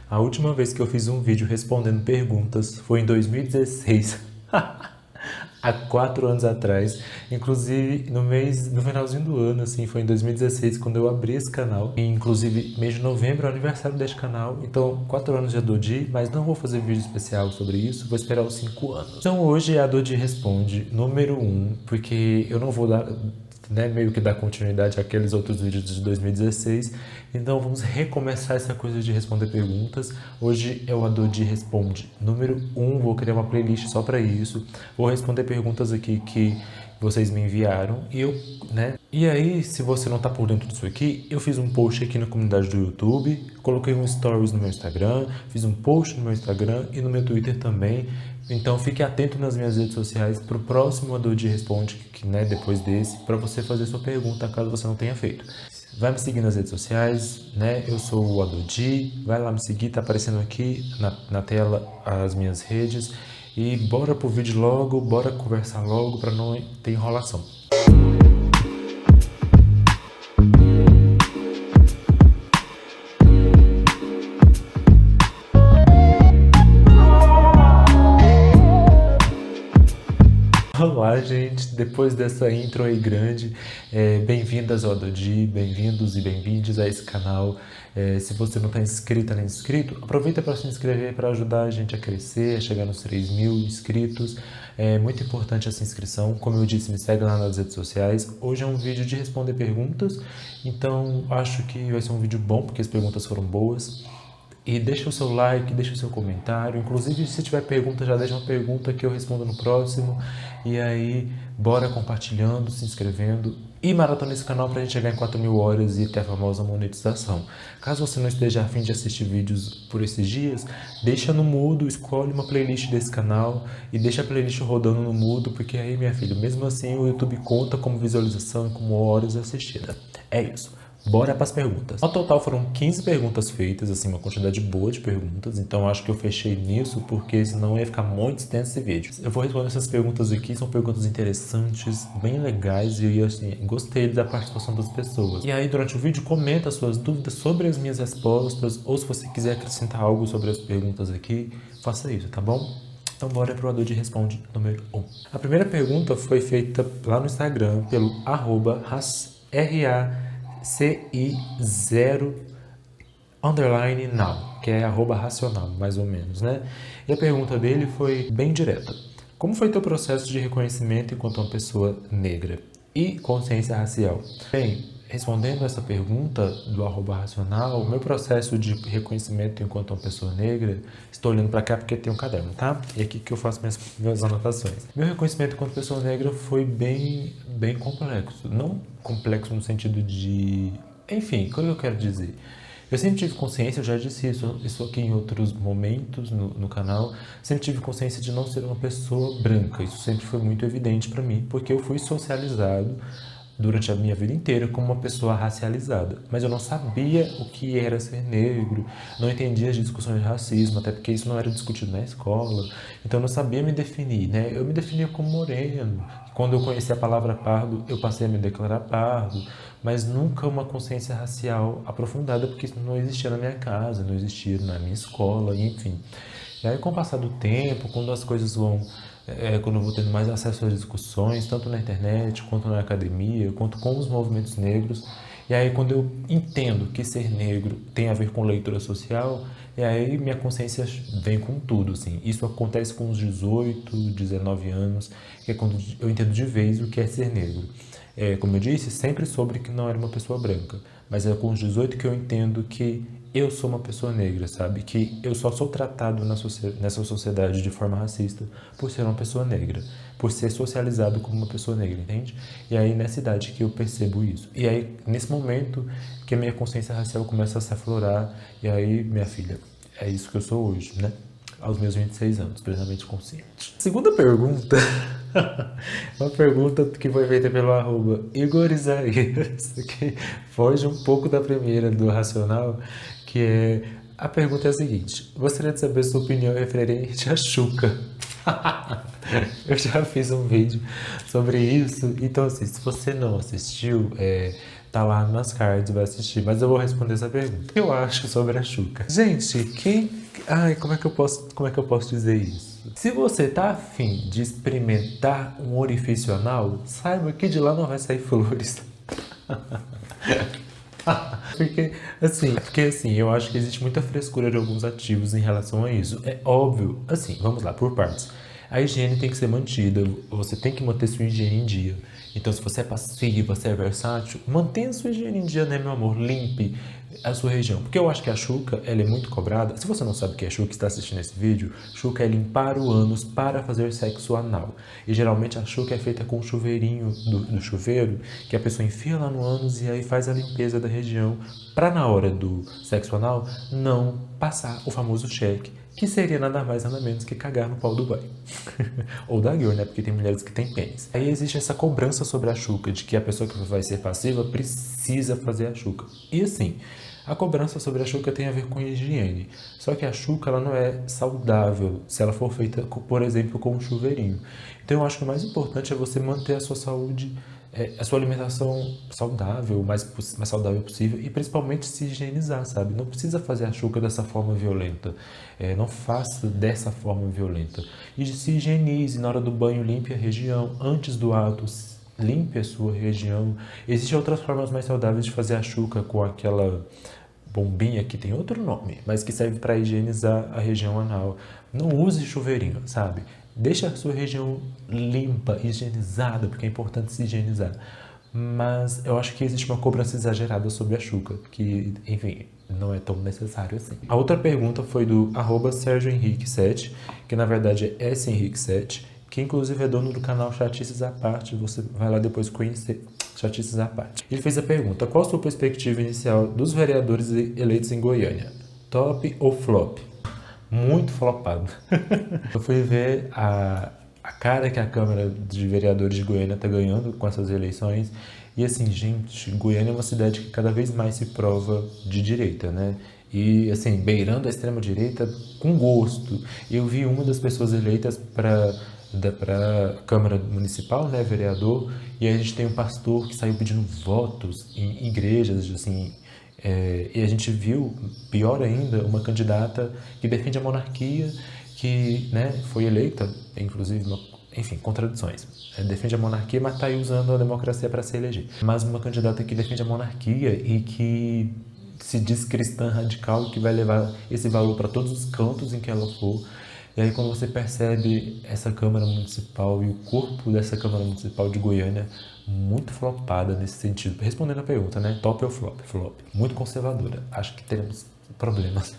A última vez que eu fiz um vídeo respondendo perguntas foi em 2016, há 4 anos atrás. Inclusive, no finalzinho do ano, assim, foi em 2016 quando eu abri esse canal. E, inclusive, mês de novembro é o aniversário deste canal. Então, 4 anos de Adodi, mas não vou fazer vídeo especial sobre isso, vou esperar os 5 anos. Então, hoje é a Adodi Responde número 1, porque eu não vou dar, né, meio que dar continuidade àqueles outros vídeos de 2016. Então vamos recomeçar essa coisa de responder perguntas. Hoje é o Adodi Responde número 1, vou criar uma playlist só para isso. Vou responder perguntas aqui que vocês me enviaram e aí, se você não tá por dentro disso aqui, eu fiz um post aqui na comunidade do YouTube, coloquei um stories no meu Instagram, fiz um post no meu Instagram e no meu Twitter também. Então fique atento nas minhas redes sociais para o próximo Adodi Responde, depois desse, para você fazer sua pergunta caso você não tenha feito. Vai me seguir nas redes sociais, Eu sou o Adodi, vai lá me seguir, tá aparecendo aqui na tela as minhas redes. E bora pro vídeo logo, bora conversar logo para não ter enrolação. Olá, gente! Depois dessa intro aí grande, bem-vindas ao Adodi, bem-vindos e bem-vindes a esse canal. Se você não está inscrita nem inscrito, aproveita para se inscrever para ajudar a gente a crescer, a chegar nos 3.000 inscritos. É muito importante essa inscrição. Como eu disse, me segue lá nas redes sociais. Hoje é um vídeo de responder perguntas, então acho que vai ser um vídeo bom, porque as perguntas foram boas. E deixa o seu like, deixa o seu comentário. Inclusive, se tiver pergunta, já deixa uma pergunta que eu respondo no próximo. E aí, bora compartilhando, se inscrevendo e maratona esse canal pra gente chegar em 4.000 horas e ter a famosa monetização. Caso você não esteja a fim de assistir vídeos por esses dias, deixa no mudo, escolhe uma playlist desse canal e deixa a playlist rodando no mudo, porque aí, minha filha, mesmo assim o YouTube conta como visualização e como horas assistidas. É isso. Bora para as perguntas. Ao total foram 15 perguntas feitas, assim, uma quantidade boa de perguntas, então acho que eu fechei nisso porque senão ia ficar muito extenso esse vídeo. Eu vou responder essas perguntas aqui, são perguntas interessantes, bem legais e assim, gostei da participação das pessoas. E aí durante o vídeo comenta suas dúvidas sobre as minhas respostas ou se você quiser acrescentar algo sobre as perguntas aqui, faça isso, tá bom? Então bora pro Adodi Responde número 1. A primeira pergunta foi feita lá no Instagram pelo @RACI0_now, que é @racional, mais ou menos, E a pergunta dele foi bem direta. Como foi teu processo de reconhecimento enquanto uma pessoa negra e consciência racial? Bem, respondendo essa pergunta do @racional, meu processo de reconhecimento enquanto uma pessoa negra, estou olhando para cá porque tem um caderno, tá? E aqui que eu faço minhas anotações. Meu reconhecimento enquanto pessoa negra foi bem complexo. Não complexo no sentido de... Enfim, o que eu quero dizer? Eu sempre tive consciência, eu já disse isso aqui em outros momentos no canal, sempre tive consciência de não ser uma pessoa branca. Isso sempre foi muito evidente para mim, porque eu fui socializado durante a minha vida inteira como uma pessoa racializada, mas eu não sabia o que era ser negro, não entendia as discussões de racismo, até porque isso não era discutido na escola, então eu não sabia me definir, Eu me definia como moreno. Quando eu conheci a palavra pardo, eu passei a me declarar pardo, mas nunca uma consciência racial aprofundada, porque isso não existia na minha casa, não existia na minha escola, enfim. E aí, com o passar do tempo, quando as coisas vão... quando eu vou tendo mais acesso às discussões, tanto na internet, quanto na academia, quanto com os movimentos negros. E aí, quando eu entendo que ser negro tem a ver com leitura social, e aí minha consciência vem com tudo, assim. Isso acontece com os 18, 19 anos, que é quando eu entendo de vez o que é ser negro. Como eu disse, sempre soube que não era uma pessoa branca, mas é com os 18 que eu entendo que eu sou uma pessoa negra, sabe? Que eu só sou tratado nessa sociedade de forma racista por ser uma pessoa negra, por ser socializado como uma pessoa negra, entende? E aí nessa idade que eu percebo isso. E aí nesse momento que a minha consciência racial começa a se aflorar, e aí, minha filha, é isso que eu sou hoje, Aos meus 26 anos, plenamente consciente. Segunda pergunta, uma pergunta que foi feita pelo @Igor Isaías, que foge um pouco da primeira do Racional, que é... A pergunta é a seguinte: gostaria de saber sua opinião referente a Xuca. Eu já fiz um vídeo sobre isso, então assim, se você não assistiu, tá lá nas cards, vai assistir. Mas eu vou responder essa pergunta. O que eu acho sobre a Xuca? Gente, Ai, como é que eu posso dizer isso? Se você tá afim de experimentar um orifício anal, saiba que de lá não vai sair flores. Porque assim, eu acho que existe muita frescura de alguns ativos em relação a isso. É óbvio, assim, vamos lá, por partes. A higiene tem que ser mantida, você tem que manter sua higiene em dia. Então, se você é passivo, você é versátil, mantenha sua higiene em dia, né, meu amor? Limpe a sua região. Porque eu acho que a Xuca, ela é muito cobrada. Se você não sabe o que é Xuca e está assistindo esse vídeo, Xuca é limpar o ânus para fazer sexo anal. E geralmente a Xuca é feita com o chuveirinho do chuveiro, que a pessoa enfia lá no ânus e aí faz a limpeza da região para na hora do sexo anal não passar o famoso cheque, que seria nada mais nada menos que cagar no pau do boy. Ou da girl, né? Porque tem mulheres que têm pênis. Aí existe essa cobrança sobre a Xuca, de que a pessoa que vai ser passiva precisa fazer a Xuca. E assim, a cobrança sobre a Xuca tem a ver com higiene. Só que a Xuca, ela não é saudável se ela for feita, por exemplo, com um chuveirinho. Então eu acho que o mais importante é você manter a sua saúde, a sua alimentação saudável, o mais saudável possível, e principalmente se higienizar, sabe? Não precisa fazer a Xuca dessa forma violenta. Não faça dessa forma violenta. E se higienize na hora do banho, limpe a região. Antes do ato, limpe a sua região. Existem outras formas mais saudáveis de fazer a Xuca, com aquela bombinha que tem outro nome, mas que serve para higienizar a região anal. Não use chuveirinho, sabe? Deixa a sua região limpa, higienizada, porque é importante se higienizar. Mas eu acho que existe uma cobrança exagerada sobre a Xuca, que, enfim, não é tão necessário assim. A outra pergunta foi do @SérgioHenrique7, que na verdade é SHenrique7, que inclusive é dono do canal Chatices à Parte. Você vai lá depois conhecer. Chatices à Parte. Ele fez a pergunta: qual a sua perspectiva inicial dos vereadores eleitos em Goiânia? Top ou flop? Muito flopado. Eu fui ver a cara que a Câmara de Vereadores de Goiânia está ganhando com essas eleições. E assim, gente, Goiânia é uma cidade que cada vez mais se prova de direita, né? E assim, beirando a extrema-direita com gosto. Eu vi uma das pessoas eleitas para Câmara Municipal, né, vereador, e aí a gente tem um pastor que saiu pedindo votos em igrejas, assim, e a gente viu, pior ainda, uma candidata que defende a monarquia, que, né, foi eleita, inclusive, enfim, contradições. Defende a monarquia, mas está aí usando a democracia para se eleger. Mas uma candidata que defende a monarquia e que se diz cristã radical e que vai levar esse valor para todos os cantos em que ela for. E aí quando você percebe essa Câmara Municipal e o corpo dessa Câmara Municipal de Goiânia muito flopada nesse sentido, respondendo a pergunta, né? Top ou flop? Flop. Muito conservadora. Acho que teremos problemas.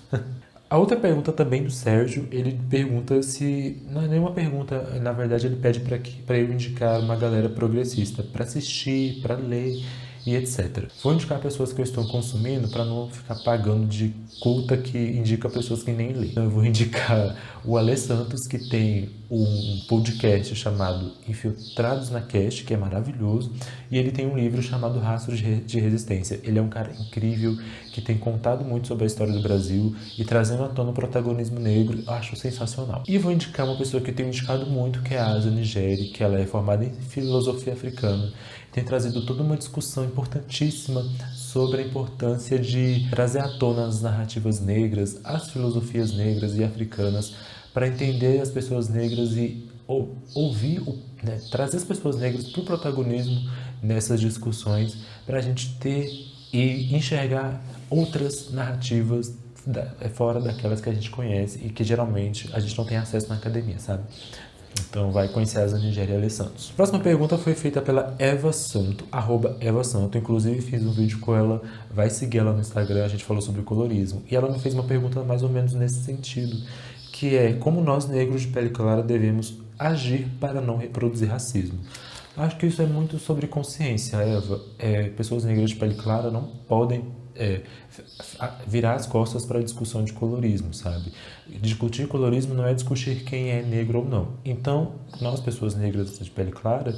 A outra pergunta também do Sérgio, ele pergunta se... Não é nenhuma pergunta, na verdade ele pede para eu indicar uma galera progressista para assistir, para ler e etc. Vou indicar pessoas que eu estou consumindo para não ficar pagando de culta que indica pessoas que nem lê. Eu vou indicar o Ale Santos, que tem um podcast chamado Infiltrados na Cast, que é maravilhoso, e ele tem um livro chamado Rastros de Resistência. Ele é um cara incrível, que tem contado muito sobre a história do Brasil e trazendo à tona o protagonismo negro. Eu acho sensacional. E vou indicar uma pessoa que eu tenho indicado muito, que é a Asa Nigeri, que ela é formada em filosofia africana, tem trazido toda uma discussão importantíssima sobre a importância de trazer à tona as narrativas negras, as filosofias negras e africanas, para entender as pessoas negras e ouvir, né, trazer as pessoas negras para o protagonismo nessas discussões, para a gente ter e enxergar outras narrativas fora daquelas que a gente conhece e que geralmente a gente não tem acesso na academia, sabe? Então vai conhecer a Asa Nigeri e Ale Santos. Próxima pergunta foi feita pela Eva Santo, @EvaSanto. Inclusive fiz um vídeo com ela, vai seguir ela no Instagram, a gente falou sobre colorismo. E ela me fez uma pergunta mais ou menos nesse sentido, que é: como nós negros de pele clara devemos agir para não reproduzir racismo? Acho que isso é muito sobre consciência, Eva. Pessoas negras de pele clara não podem virar as costas para a discussão de colorismo, sabe? Discutir colorismo não é discutir quem é negro ou não. Então, nós, pessoas negras de pele clara,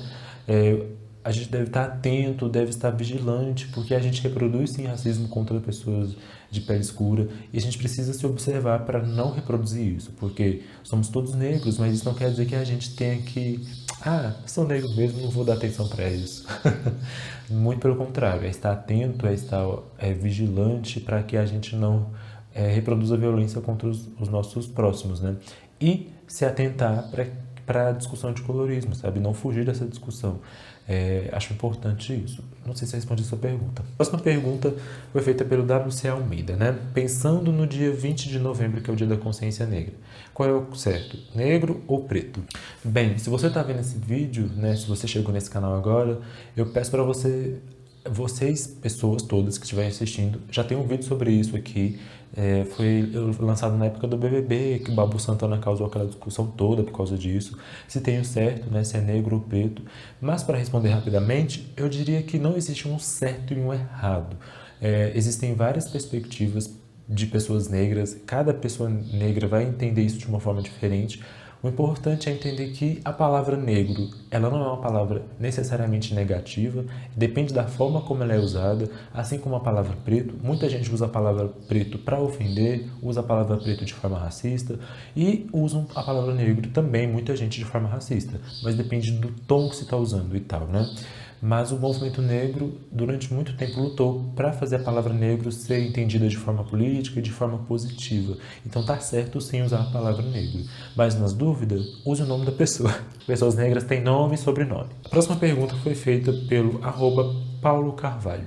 a gente deve estar atento, deve estar vigilante, porque a gente reproduz sim racismo contra pessoas de pele escura e a gente precisa se observar para não reproduzir isso, porque somos todos negros, mas isso não quer dizer que a gente tenha que ah, sou negro mesmo, não vou dar atenção para isso. Muito pelo contrário, é estar atento, é estar vigilante para que a gente não reproduza violência contra os nossos próximos, né? E se atentar para a discussão de colorismo, sabe? Não fugir dessa discussão. Acho importante isso. Não sei se eu respondi a sua pergunta. A próxima pergunta foi feita pelo WC Almeida, né? Pensando no dia 20 de novembro, que é o Dia da Consciência Negra. Qual é o certo? Negro ou preto? Bem, se você está vendo esse vídeo, né? Se você chegou nesse canal agora, eu peço para vocês, pessoas todas que estiverem assistindo, já tem um vídeo sobre isso aqui. Foi lançado na época do BBB, que o Babu Santana causou aquela discussão toda por causa disso, se tem o certo, né, se é negro ou preto. Mas para responder rapidamente, eu diria que não existe um certo e um errado. Existem várias perspectivas de pessoas negras, cada pessoa negra vai entender isso de uma forma diferente. O importante é entender que a palavra negro, ela não é uma palavra necessariamente negativa, depende da forma como ela é usada, assim como a palavra preto. Muita gente usa a palavra preto para ofender, usa a palavra preto de forma racista e usa a palavra negro também, muita gente de forma racista, mas depende do tom que se está usando e tal, né? Mas o movimento negro, durante muito tempo, lutou para fazer a palavra negro ser entendida de forma política e de forma positiva. Então tá certo sim usar a palavra negro. Mas nas dúvidas, use o nome da pessoa. Pessoas negras têm nome e sobrenome. A próxima pergunta foi feita pelo @Paulo Carvalho.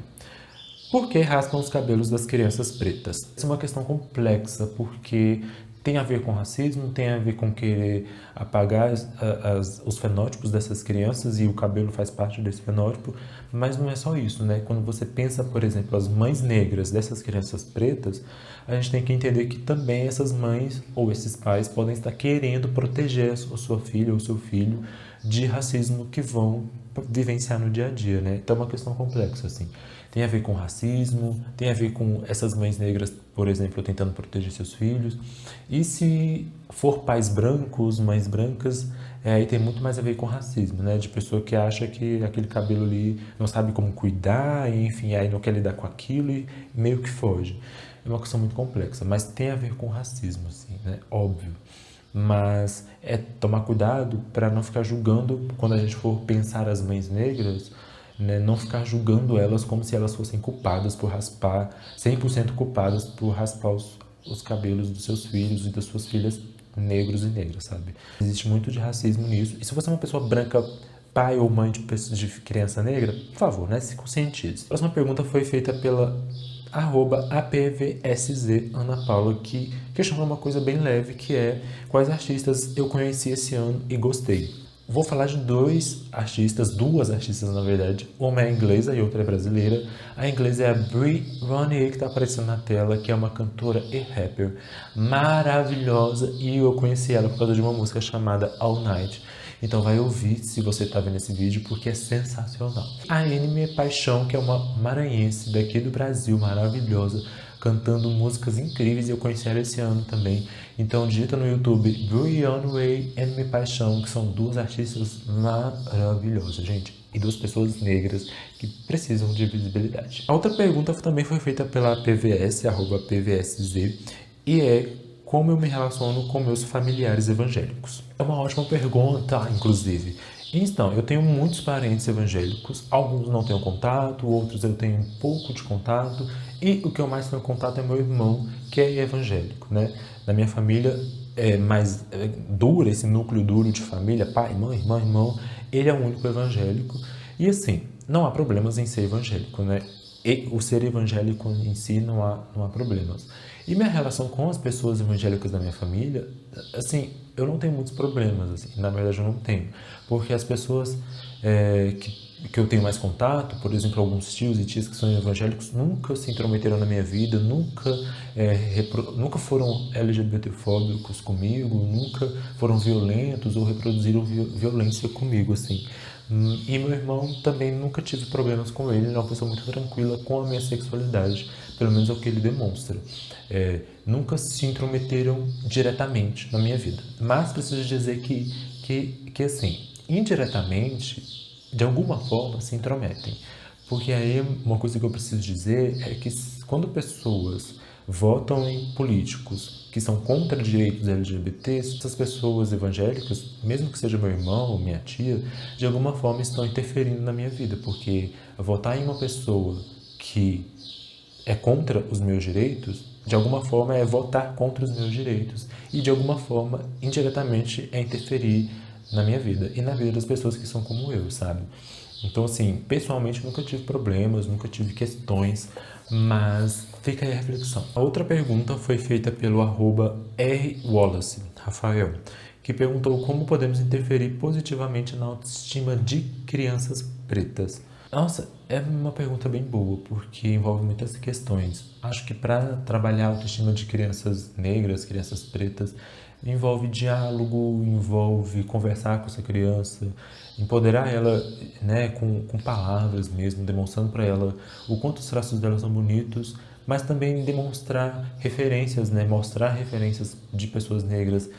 Por que raspam os cabelos das crianças pretas? Essa é uma questão complexa, porque tem a ver com racismo, tem a ver com querer apagar os fenótipos dessas crianças, e o cabelo faz parte desse fenótipo, mas não é só isso, né? Quando você pensa, por exemplo, as mães negras dessas crianças pretas, a gente tem que entender que também essas mães ou esses pais podem estar querendo proteger a sua filha ou seu filho de racismo que vão vivenciar no dia a dia, né? Então é uma questão complexa, assim. Tem a ver com racismo, tem a ver com essas mães negras, por exemplo, tentando proteger seus filhos. E se for pais brancos, mães brancas, aí tem muito mais a ver com racismo, né? De pessoa que acha que aquele cabelo ali não sabe como cuidar, e, enfim, aí não quer lidar com aquilo e meio que foge. É uma questão muito complexa, mas tem a ver com racismo, assim, né? Óbvio. Mas é tomar cuidado para não ficar julgando, quando a gente for pensar as mães negras, né, não ficar julgando elas como se elas fossem culpadas por raspar, 100% culpadas por raspar os cabelos dos seus filhos e das suas filhas negros e negras, sabe? Existe muito de racismo nisso. E se você é uma pessoa branca, pai ou mãe de criança negra, por favor, né, se conscientize. A próxima pergunta foi feita pela @APVSZ Ana Paula, que questionou uma coisa bem leve, que é: quais artistas eu conheci esse ano e gostei? Vou falar de duas artistas na verdade. Uma é inglesa e outra é brasileira. A inglesa é a Brie Ronnie, que está aparecendo na tela, que é uma cantora e rapper maravilhosa, e eu conheci ela por causa de uma música chamada All Night. Então vai ouvir se você está vendo esse vídeo, porque é sensacional. A Anime Paixão, que é uma maranhense daqui do Brasil, maravilhosa, cantando músicas incríveis, e eu conheci ela esse ano também. Então digita no YouTube Brianna Way e Anime Paixão, que são duas artistas maravilhosas, gente. E duas pessoas negras que precisam de visibilidade. A outra pergunta também foi feita pela PVS, @PVSZ, e é: como eu me relaciono com meus familiares evangélicos? É uma ótima pergunta, inclusive. Então, eu tenho muitos parentes evangélicos, alguns não tenho contato, outros eu tenho um pouco de contato, e o que eu mais tenho contato é meu irmão, que é evangélico, né? Na minha família é mais dura, esse núcleo duro de família, pai, mãe, irmã, irmão, ele é o único evangélico. E assim, não há problemas em ser evangélico, né? E o ser evangélico em si não há problemas. E minha relação com as pessoas evangélicas da minha família, assim, eu não tenho muitos problemas, assim, na verdade eu não tenho. Porque as pessoas que eu tenho mais contato, por exemplo, alguns tios e tias que são evangélicos, nunca se intrometeram na minha vida, nunca foram LGBTfóbicos comigo, nunca foram violentos ou reproduziram violência comigo, assim. E meu irmão também, nunca tive problemas com ele, ele é uma pessoa muito tranquila com a minha sexualidade, pelo menos é o que ele demonstra. Nunca se intrometeram diretamente na minha vida, mas preciso dizer que assim, indiretamente, de alguma forma se intrometem. Porque aí uma coisa que eu preciso dizer é que quando pessoas votam em políticos que são contra direitos LGBT, essas pessoas evangélicas, mesmo que seja meu irmão ou minha tia, de alguma forma estão interferindo na minha vida, porque votar em uma pessoa que é contra os meus direitos, de alguma forma é votar contra os meus direitos e de alguma forma, indiretamente, é interferir na minha vida e na vida das pessoas que são como eu, sabe? Então, assim, pessoalmente nunca tive problemas, nunca tive questões, mas fica aí a reflexão. A outra pergunta foi feita pelo @rwallace, Rafael, que perguntou como podemos interferir positivamente na autoestima de crianças pretas. Nossa, é uma pergunta bem boa, porque envolve muitas questões. Acho que para trabalhar a autoestima de crianças negras, crianças pretas, envolve diálogo, envolve conversar com essa criança, empoderar ela, né, com palavras mesmo, demonstrando para ela o quanto os traços dela são bonitos, mas também demonstrar referências, né, mostrar referências de pessoas negras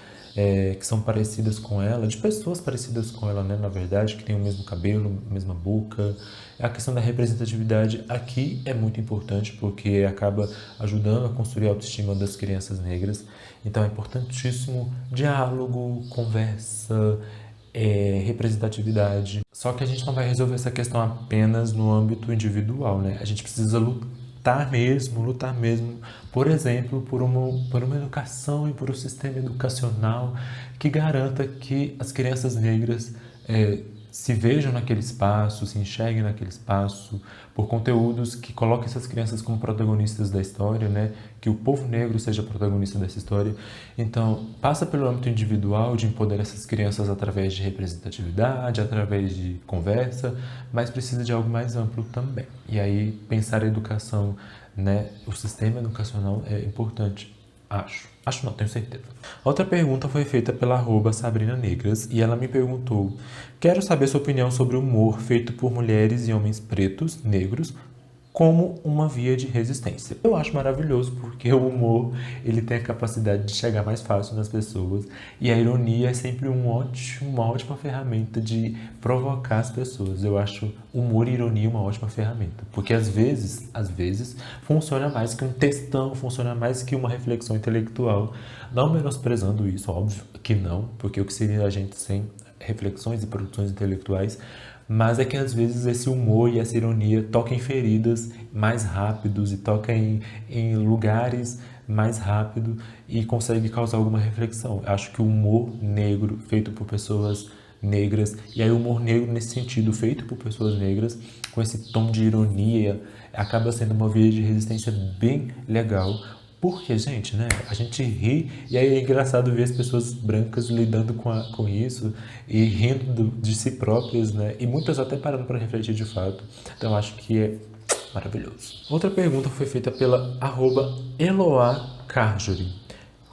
que são parecidas com ela, de pessoas parecidas com ela, né, na verdade, que tem o mesmo cabelo, a mesma boca. A questão da representatividade aqui é muito importante porque acaba ajudando a construir a autoestima das crianças negras. Então é importantíssimo diálogo, conversa, representatividade. Só que a gente não vai resolver essa questão apenas no âmbito individual, né? A gente precisa lutar mesmo, por exemplo, por uma educação e por um sistema educacional que garanta que as crianças negras se vejam naquele espaço, se enxerguem naquele espaço, por conteúdos que coloquem essas crianças como protagonistas da história, né? Que o povo negro seja protagonista dessa história. Então, passa pelo âmbito individual de empoderar essas crianças através de representatividade, através de conversa, mas precisa de algo mais amplo também. E aí, pensar a educação, né? O sistema educacional é importante. Acho não, tenho certeza. Outra pergunta foi feita pela @Sabrina Negras e ela me perguntou: quero saber sua opinião sobre o humor feito por mulheres e homens pretos, negros, como uma via de resistência. Eu acho maravilhoso porque o humor ele tem a capacidade de chegar mais fácil nas pessoas e a ironia é sempre uma ótima ferramenta de provocar as pessoas. Eu acho humor e ironia uma ótima ferramenta, porque às vezes funciona mais que um textão, funciona mais que uma reflexão intelectual. Não menosprezando isso, óbvio que não, porque o que seria a gente sem reflexões e produções intelectuais, mas é que às vezes esse humor e essa ironia tocam em feridas mais rápidos e tocam em lugares mais rápido e consegue causar alguma reflexão. Acho que o humor negro feito por pessoas negras, e aí o humor negro nesse sentido feito por pessoas negras, com esse tom de ironia, acaba sendo uma via de resistência bem legal. Porque, gente, né? A gente ri e aí é engraçado ver as pessoas brancas lidando com isso e rindo de si próprias, né? E muitas até parando para refletir de fato. Então, acho que é maravilhoso. Outra pergunta foi feita pela @Eloá Carjuri.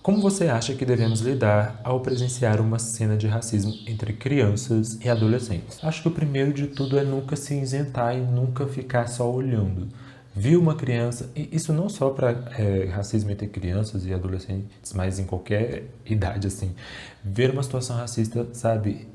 Como você acha que devemos lidar ao presenciar uma cena de racismo entre crianças e adolescentes? Acho que o primeiro de tudo é nunca se isentar e nunca ficar só olhando. Viu uma criança, e isso não só para racismo entre crianças e adolescentes, mas em qualquer idade, assim. Ver uma situação racista, sabe,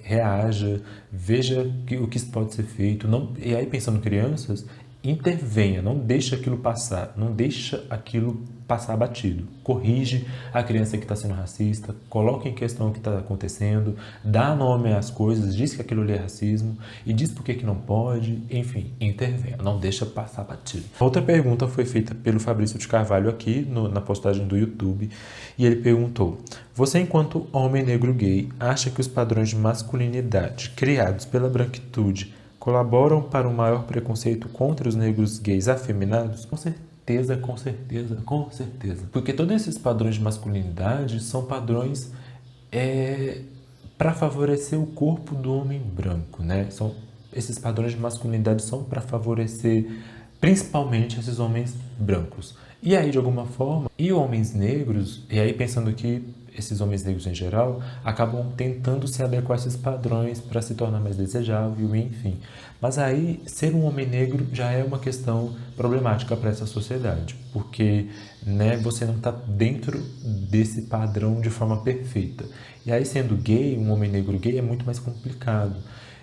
reaja, veja o que pode ser feito. Não, e aí, pensando em crianças, intervenha, não deixa aquilo passar, não deixa aquilo passar batido. Corrige a criança que está sendo racista, coloca em questão o que está acontecendo, dá nome às coisas, diz que aquilo ali é racismo e diz por que não pode, enfim, intervenha, não deixa passar batido. Outra pergunta foi feita pelo Fabrício de Carvalho aqui na postagem do YouTube e ele perguntou: você, enquanto homem negro gay, acha que os padrões de masculinidade criados pela branquitude colaboram para um maior preconceito contra os negros gays afeminados? Com certeza, com certeza, com certeza. Porque todos esses padrões de masculinidade são padrões para favorecer o corpo do homem branco, né? Esses padrões de masculinidade são para favorecer principalmente esses homens brancos. E aí, de alguma forma, e homens negros, e aí pensando que esses homens negros em geral acabam tentando se adequar a esses padrões para se tornar mais desejável, enfim. Mas aí, ser um homem negro já é uma questão problemática para essa sociedade, porque, né, você não está dentro desse padrão de forma perfeita. E aí, sendo gay, um homem negro gay é muito mais complicado.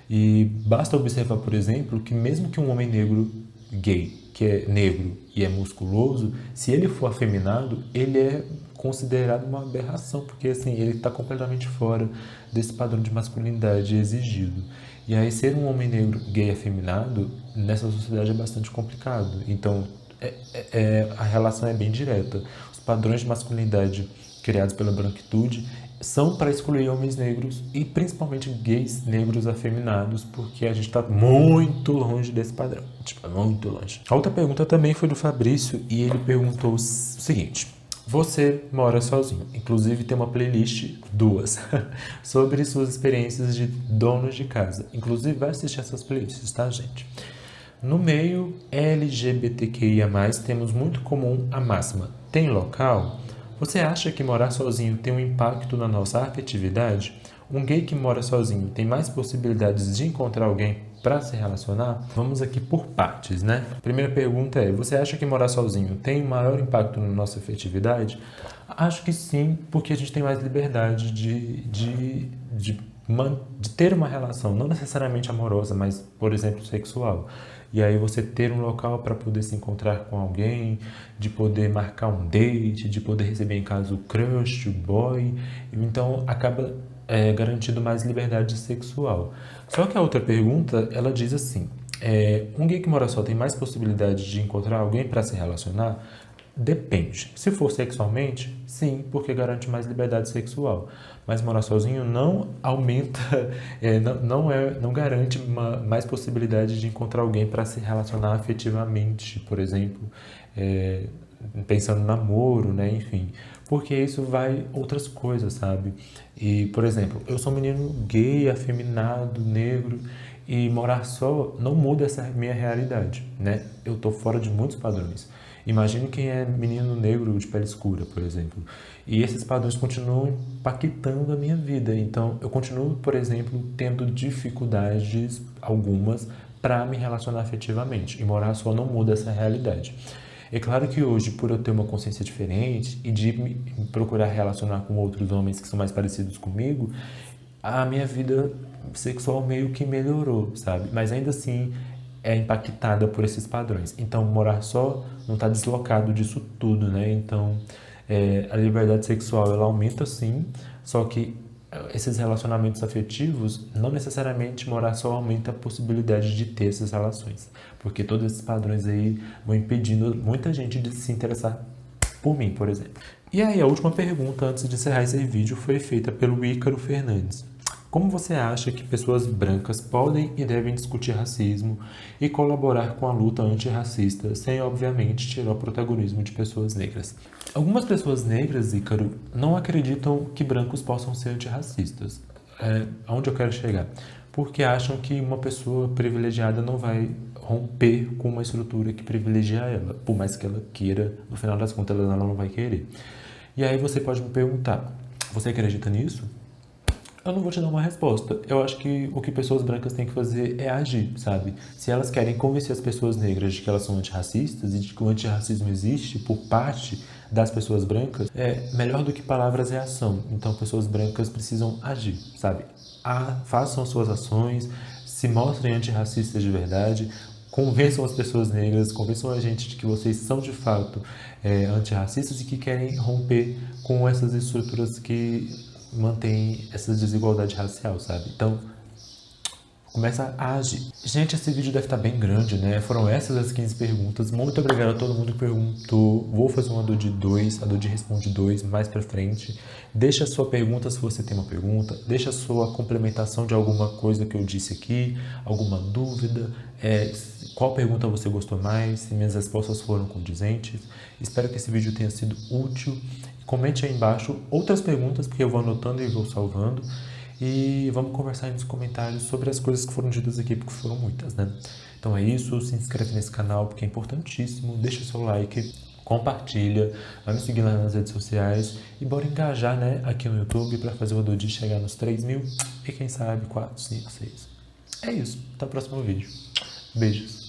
E basta observar, por exemplo, que mesmo que um homem negro gay que é negro e é musculoso, se ele for afeminado, ele é considerado uma aberração, porque assim, ele está completamente fora desse padrão de masculinidade exigido. E aí ser um homem negro gay afeminado nessa sociedade é bastante complicado. Então a relação é bem direta. Os padrões de masculinidade criados pela branquitude são para excluir homens negros e principalmente gays negros afeminados, porque a gente está muito longe desse padrão, tipo, muito longe. A outra pergunta também foi do Fabrício e ele perguntou o seguinte: você mora sozinho, inclusive tem uma playlist, duas, sobre suas experiências de donos de casa. Inclusive vai assistir essas playlists, tá, gente? No meio LGBTQIA+, temos muito comum a máxima: tem local? Você acha que morar sozinho tem um impacto na nossa afetividade? Um gay que mora sozinho tem mais possibilidades de encontrar alguém para se relacionar? Vamos aqui por partes, né? Primeira pergunta é: você acha que morar sozinho tem maior impacto na nossa afetividade? Acho que sim, porque a gente tem mais liberdade de ter uma relação, não necessariamente amorosa, mas, por exemplo, sexual. E aí você ter um local para poder se encontrar com alguém, de poder marcar um date, de poder receber em casa o crush, o boy. Então acaba garantindo mais liberdade sexual. Só que a outra pergunta, ela diz assim: um gay que mora só tem mais possibilidade de encontrar alguém para se relacionar? Depende. Se for sexualmente, sim, porque garante mais liberdade sexual. Mas morar sozinho não aumenta, não garante mais possibilidade de encontrar alguém para se relacionar afetivamente, por exemplo, pensando no namoro, né, enfim. Porque isso vai outras coisas, sabe? E, por exemplo, eu sou um menino gay, afeminado, negro, e morar só não muda essa minha realidade, né? Eu tô fora de muitos padrões. Imagine quem é menino negro de pele escura, por exemplo. E esses padrões continuam impactando a minha vida. Então, eu continuo, por exemplo, tendo dificuldades algumas para me relacionar afetivamente. E morar só não muda essa realidade. É claro que hoje, por eu ter uma consciência diferente e de me procurar relacionar com outros homens que são mais parecidos comigo, a minha vida sexual meio que melhorou, sabe? Mas ainda assim é impactada por esses padrões. Então, morar só não está deslocado disso tudo, né? Então, a liberdade sexual, ela aumenta sim, só que esses relacionamentos afetivos, não necessariamente morar só aumenta a possibilidade de ter essas relações, porque todos esses padrões aí vão impedindo muita gente de se interessar por mim, por exemplo. E aí, a última pergunta antes de encerrar esse vídeo foi feita pelo Ícaro Fernandes. Como você acha que pessoas brancas podem e devem discutir racismo e colaborar com a luta antirracista, sem, obviamente, tirar o protagonismo de pessoas negras? Algumas pessoas negras, Ícaro, não acreditam que brancos possam ser antirracistas. Aonde eu quero chegar? Porque acham que uma pessoa privilegiada não vai romper com uma estrutura que privilegia ela, por mais que ela queira, no final das contas ela não vai querer. E aí você pode me perguntar: você acredita nisso? Eu não vou te dar uma resposta. Eu acho que o que pessoas brancas têm que fazer é agir, sabe? Se elas querem convencer as pessoas negras de que elas são antirracistas e de que o antirracismo existe por parte das pessoas brancas, melhor do que palavras é ação. Então, pessoas brancas precisam agir, sabe? Façam suas ações, se mostrem antirracistas de verdade, convençam as pessoas negras, convençam a gente de que vocês são de fato antirracistas e que querem romper com essas estruturas que mantém essa desigualdade racial, sabe? Então, começa a agir. Gente, esse vídeo deve estar bem grande, né? Foram essas as 15 perguntas. Muito obrigado a todo mundo que perguntou. Vou fazer uma do de 2, a do de Responde 2 mais pra frente. Deixa a sua pergunta se você tem uma pergunta. Deixa a sua complementação de alguma coisa que eu disse aqui, alguma dúvida. Qual pergunta você gostou mais? Se minhas respostas foram condizentes. Espero que esse vídeo tenha sido útil. Comente aí embaixo outras perguntas, porque eu vou anotando e vou salvando. E vamos conversar aí nos comentários sobre as coisas que foram ditas aqui, porque foram muitas, né? Então é isso, se inscreve nesse canal, porque é importantíssimo. Deixa o seu like, compartilha, vai me seguir lá nas redes sociais. E bora engajar, né, aqui no YouTube para fazer o Adodi chegar nos 3.000 e quem sabe 4, 5, 6. É isso, até o próximo vídeo. Beijos.